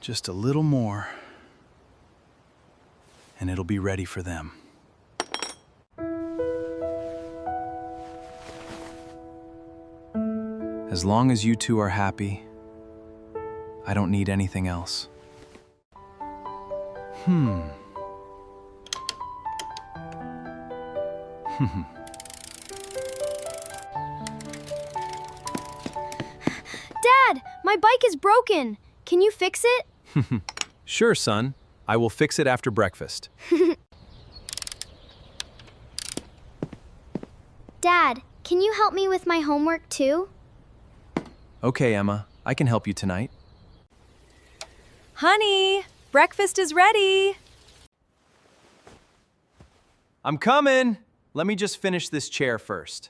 Just a little more, and it'll be ready for them. As long as you two are happy, I don't need anything else. Dad, my bike is broken. Can you fix it? Sure, son. I will fix it after breakfast. Dad, can you help me with my homework too? Okay, Emma, I can help you tonight. Honey, breakfast is ready. I'm coming. Let me just finish this chair first.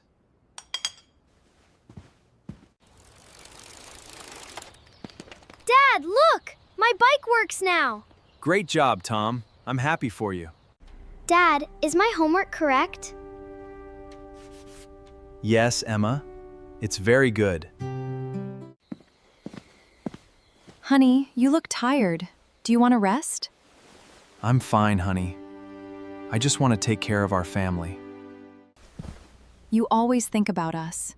Dad, look! My bike works now. Great job, Tom. I'm happy for you. Dad, is my homework correct? Yes, Emma. It's very good. Honey, you look tired. Do you want to rest? I'm fine, honey. I just want to take care of our family. You always think about us.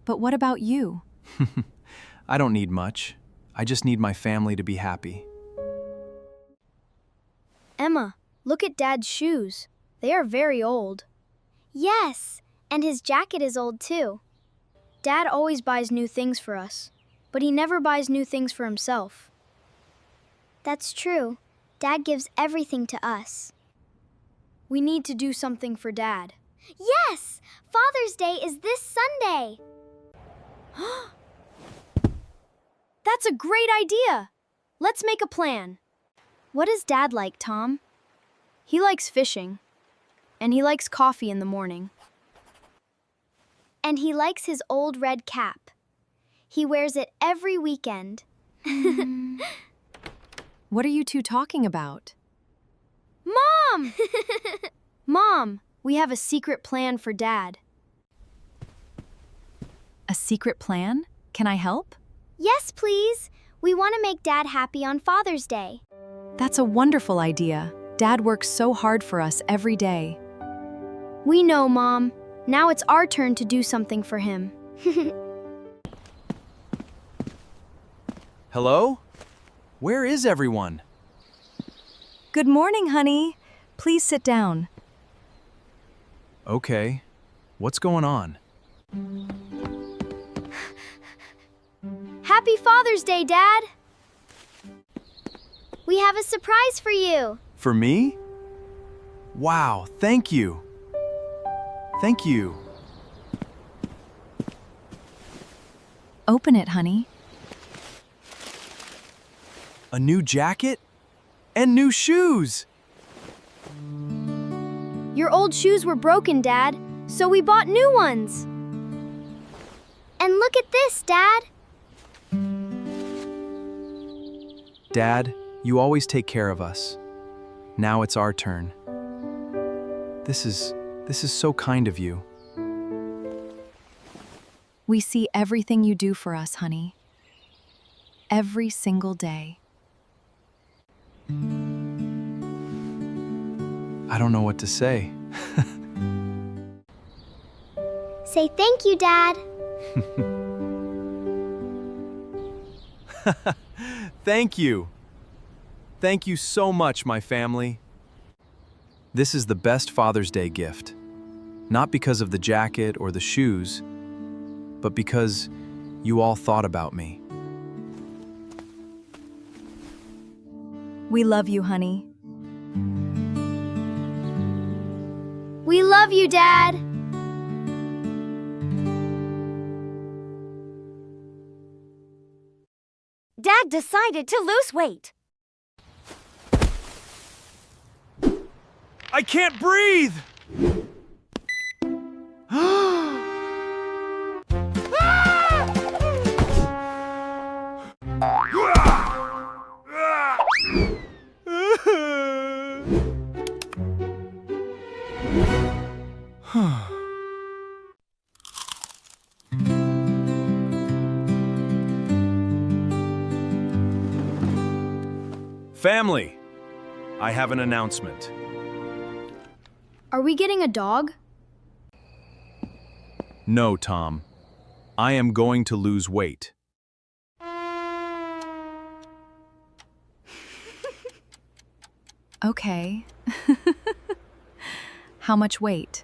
But what about you? I don't need much. I just need my family to be happy. Emma, look at Dad's shoes. They are very old. Yes, and his jacket is old too. Dad always buys new things for us, but he never buys new things for himself. That's true. Dad gives everything to us. We need to do something for Dad. Yes! Father's Day is this Sunday. That's a great idea. Let's make a plan. What does Dad like, Tom? He likes fishing, and he likes coffee in the morning. And he likes his old red cap. He wears it every weekend. What are you two talking about? Mom! Mom, we have a secret plan for Dad. A secret plan? Can I help? Yes, please. We want to make Dad happy on Father's Day. That's a wonderful idea. Dad works so hard for us every day. We know, Mom. Now it's our turn to do something for him. Hello? Where is everyone? Good morning, honey. Please sit down. Okay. What's going on? Happy Father's Day, Dad! We have a surprise for you. For me? Wow, thank you. Thank you. Open it, honey. A new jacket? And new shoes! Your old shoes were broken, Dad, so we bought new ones. And look at this, Dad. Dad, you always take care of us. Now it's our turn. This is so kind of you. We see everything you do for us, honey. Every single day. I don't know what to say. Say thank you, Dad. Thank you. Thank you so much, my family. This is the best Father's Day gift. Not because of the jacket or the shoes, but because you all thought about me. We love you, honey. We love you, Dad. Dad decided to lose weight. I can't breathe! Family, I have an announcement. Are we getting a dog? No, Tom. I am going to lose weight. Okay. How much weight?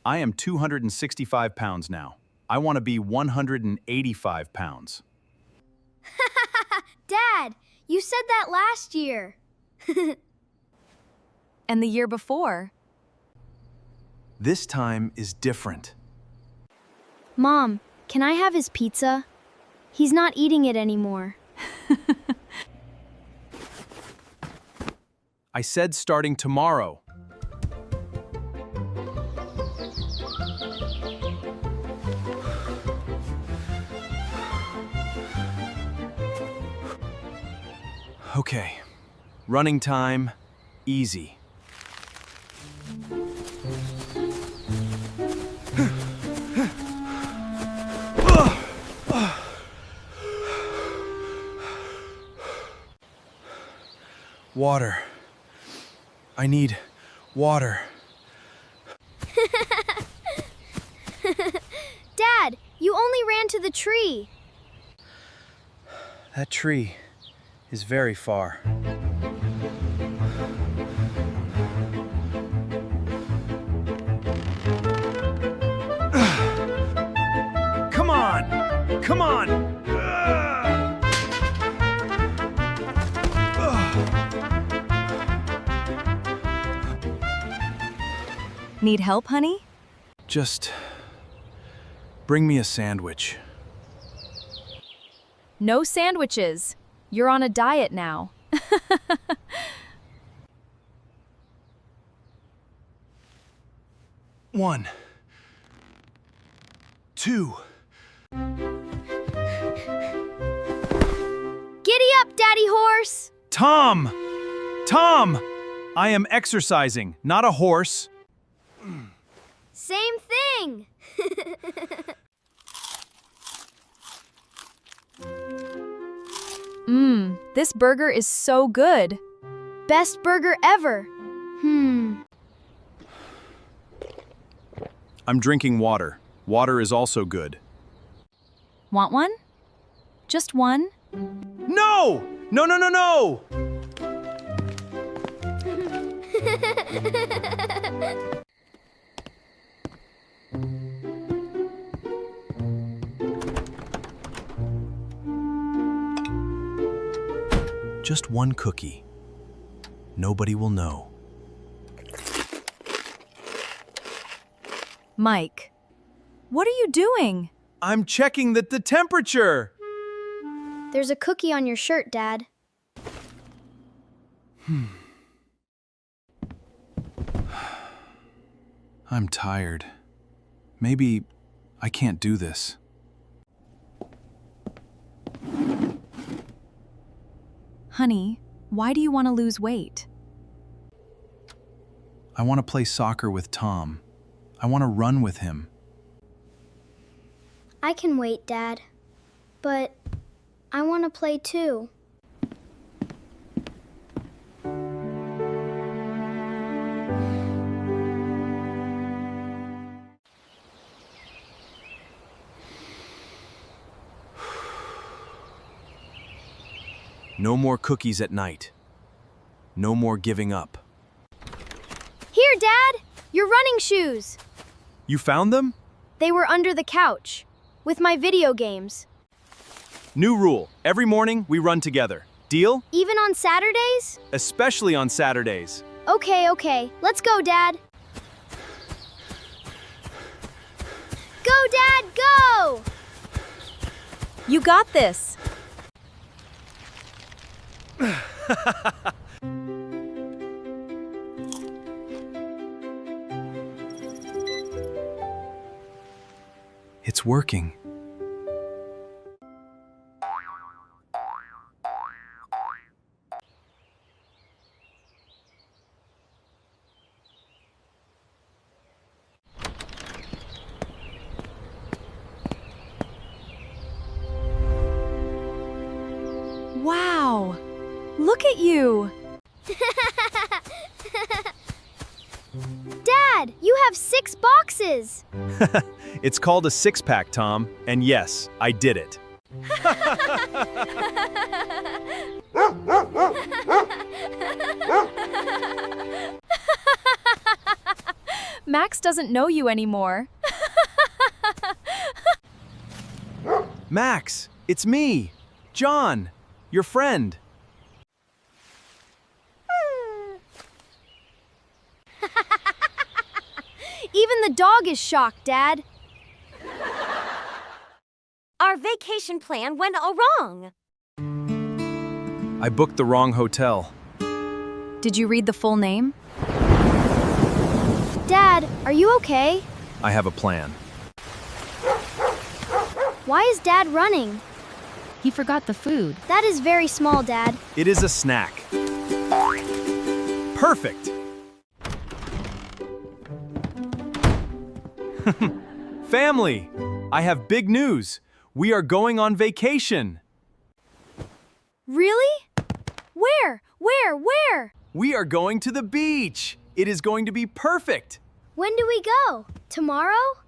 I am 265 pounds now. I want to be 185 pounds. Dad, you said that last year. And the year before? This time is different. Mom, can I have his pizza? He's not eating it anymore. I said starting tomorrow. Okay, running time, easy. Water. I need water. Dad, you only ran to the tree. That tree is very far. Come on! Come on! Need help, honey? Just bring me a sandwich. No sandwiches. You're on a diet now. One. Two. Giddy up, Daddy Horse! Tom! Tom! I am exercising, not a horse. Same thing! This burger is so good. Best burger ever. I'm drinking water. Water is also good. Want one? Just one? No! No, no, no, no! Just one cookie. Nobody will know. Mike, what are you doing? I'm checking the temperature. There's a cookie on your shirt, Dad. I'm tired. Maybe I can't do this. Honey, why do you want to lose weight? I want to play soccer with Tom. I want to run with him. I can wait, Dad. But I want to play too. No more cookies at night. No more giving up. Here, Dad! Your running shoes! You found them? They were under the couch, with my video games. New rule. Every morning we run together. Deal? Even on Saturdays? Especially on Saturdays. Okay. Let's go, Dad. Go, Dad, go! You got this. It's working. Wow! Look at you! Dad, you have 6 boxes! It's called a six-pack, Tom, and yes, I did it. Max doesn't know you anymore. Max, it's me, John, your friend. Even the dog is shocked, Dad. Our vacation plan went all wrong. I booked the wrong hotel. Did you read the full name? Dad, are you okay? I have a plan. Why is Dad running? He forgot the food. That is very small, Dad. It is a snack. Perfect! Family, I have big news. We are going on vacation. Really? Where? Where? We are going to the beach. It is going to be perfect. When do we go? Tomorrow?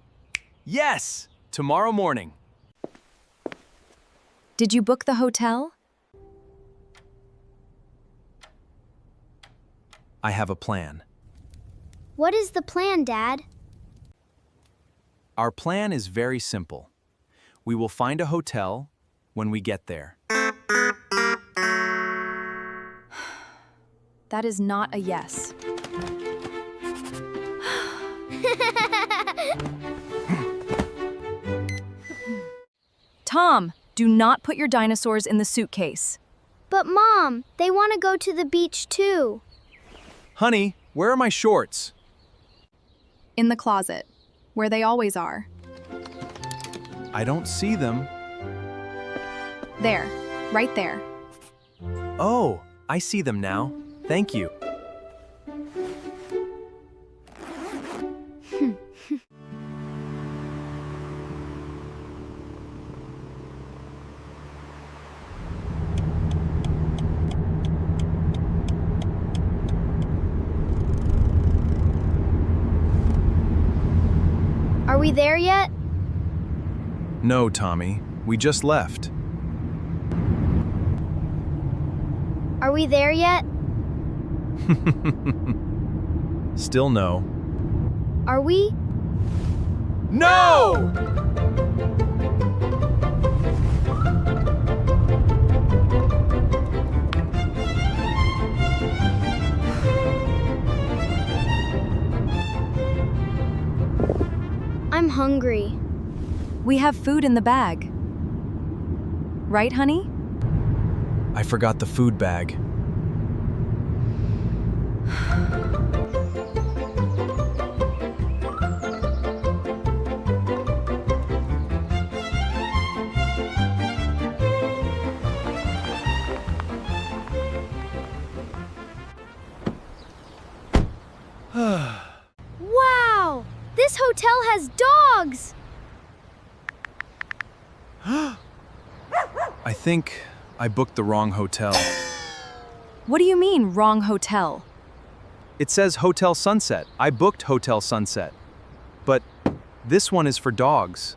Yes, tomorrow morning. Did you book the hotel? I have a plan. What is the plan, Dad? Our plan is very simple. We will find a hotel when we get there. That is not a yes. Tom, do not put your dinosaurs in the suitcase. But Mom, they want to go to the beach too. Honey, where are my shorts? In the closet, where they always are. I don't see them. There, right there. Oh, I see them now. Thank you. Are we there yet? No, Tommy. We just left. Are we there yet? Still no. Are we? No! I'm hungry. We have food in the bag. Right, honey? I forgot the food bag. Wow! This hotel has dogs! I think I booked the wrong hotel. What do you mean, wrong hotel? It says Hotel Sunset. I booked Hotel Sunset. But this one is for dogs.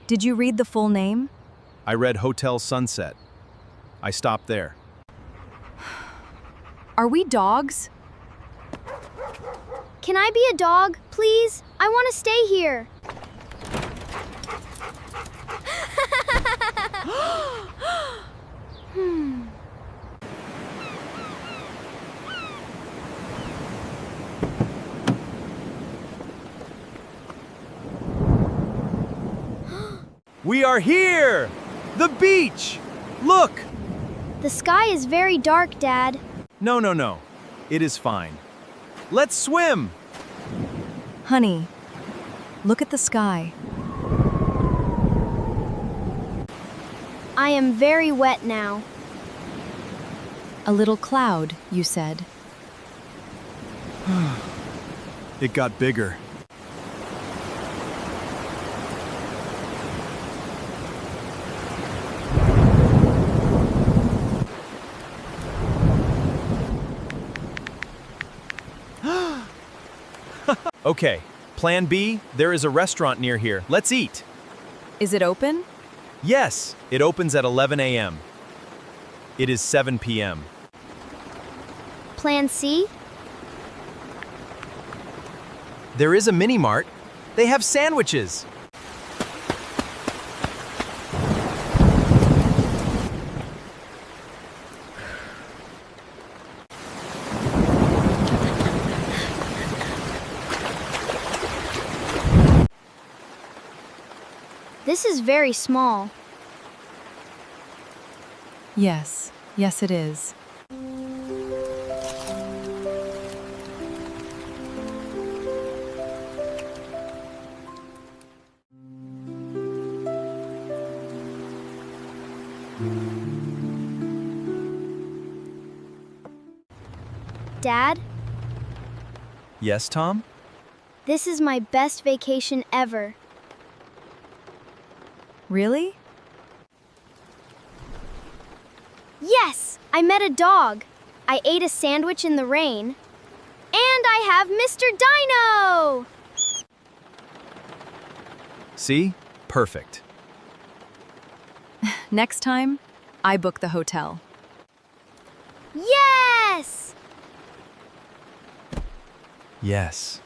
Did you read the full name? I read Hotel Sunset. I stopped there. Are we dogs? Can I be a dog, please? I want to stay here. We are here! The beach! Look! The sky is very dark, Dad. No. It is fine. Let's swim! Honey, look at the sky. I am very wet now. A little cloud, you said. It got bigger. Okay, plan B, there is a restaurant near here. Let's eat. Is it open? Yes, it opens at 11 a.m. It is 7 p.m. Plan C? There is a mini mart. They have sandwiches. This is very small. Yes, yes, it is. Dad, Yes, Tom? this is my best vacation ever. Really? Yes, I met a dog. I ate a sandwich in the rain. And I have Mr. Dino! See? Perfect. Next time, I book the hotel. Yes! Yes.